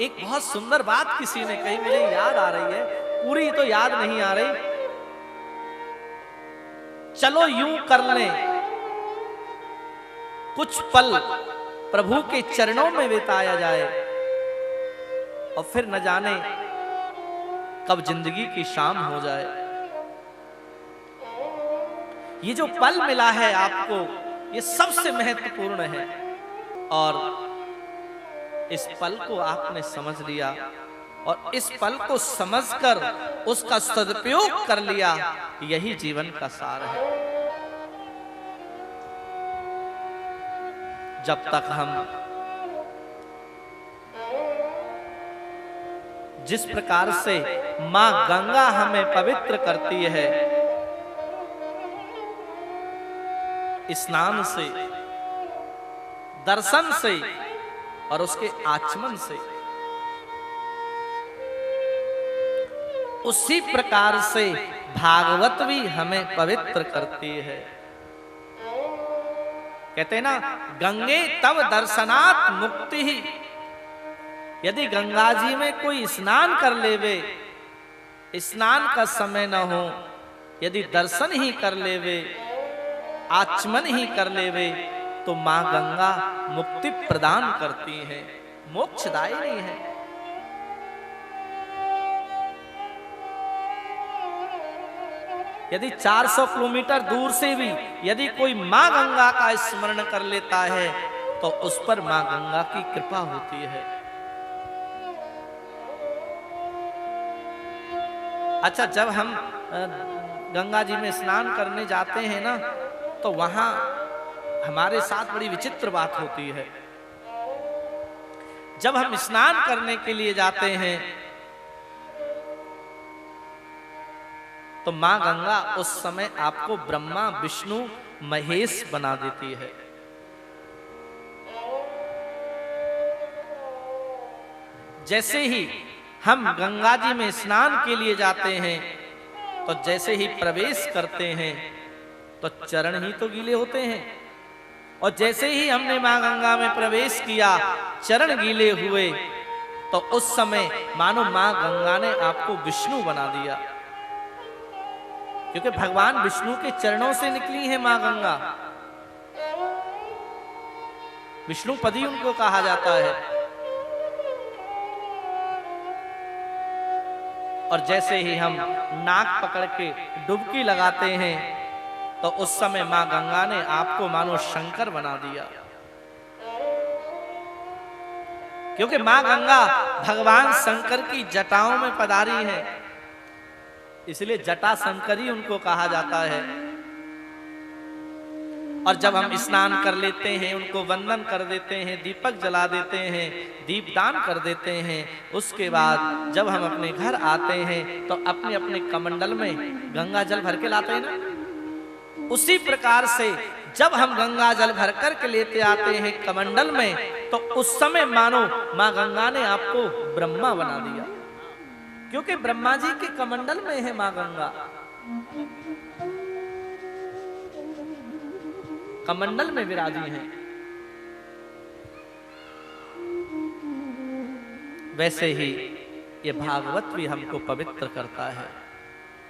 एक बहुत सुंदर बात किसी ने कही, मुझे याद आ रही है, पूरी तो याद नहीं आ रही। चलो यूं कर लें कुछ पल प्रभु के चरणों में बिताया जाए, और फिर न जाने कब जिंदगी की शाम हो जाए। ये जो पल मिला है आपको, ये सबसे महत्वपूर्ण है, और इस पल को आपने समझ लिया और इस पल को समझकर उसका सदुपयोग कर लिया, यही जीवन का सार है। जब तक हम जिस प्रकार से मां गंगा हमें पवित्र करती है, स्नान से, दर्शन से और उसके आचमन से, उसी प्रकार से भागवत भी हमें पवित्र करती है। कहते हैं ना, गंगे तव दर्शनात् मुक्ति ही। यदि गंगा जी में कोई स्नान कर लेवे, स्नान का समय न हो, यदि दर्शन ही कर लेवे, आचमन ही कर लेवे, तो मां गंगा मुक्ति प्रदान करती है, मोक्षदायिनी है। यदि 400 किलोमीटर दूर से भी यदि कोई मां गंगा का स्मरण कर लेता है, तो उस पर मां गंगा की कृपा होती है। अच्छा, जब हम गंगा जी में स्नान करने जाते हैं ना, तो वहां हमारे साथ बड़ी विचित्र बात होती है। जब हम स्नान करने के लिए जाते हैं, तो मां गंगा उस समय आपको ब्रह्मा विष्णु महेश बना देती है। जैसे ही हम गंगा जी में स्नान के लिए जाते हैं, तो जैसे ही प्रवेश करते हैं, तो चरण ही तो गीले होते हैं, और जैसे ही हमने मां गंगा में प्रवेश किया, चरण गीले हुए, तो उस समय मानो मां गंगा ने आपको विष्णु बना दिया, क्योंकि भगवान विष्णु के चरणों से निकली है मां गंगा। विष्णुपदी उनको कहा जाता है। और जैसे ही हम नाक पकड़ के डुबकी लगाते हैं, तो उस समय मां गंगा ने आपको मानो शंकर बना दिया, क्योंकि मां गंगा भगवान शंकर की जटाओं में पधारी है, इसलिए जटा शंकरी उनको कहा जाता है। और जब हम स्नान कर लेते हैं, उनको वंदन कर देते हैं, दीपक जला देते हैं, दीपदान कर देते हैं, उसके बाद जब हम अपने घर आते हैं, तो अपने अपने कमंडल में गंगा जल भर के लाते हैं ना। उसी प्रकार से जब हम गंगा जल भर कर के लेते आते हैं कमंडल में, तो उस समय मानो मां गंगा ने आपको ब्रह्मा बना दिया, क्योंकि ब्रह्मा जी के कमंडल में है मां गंगा। कमंडल में विराजी हैं। वैसे ही ये भागवत भी हमको पवित्र करता है।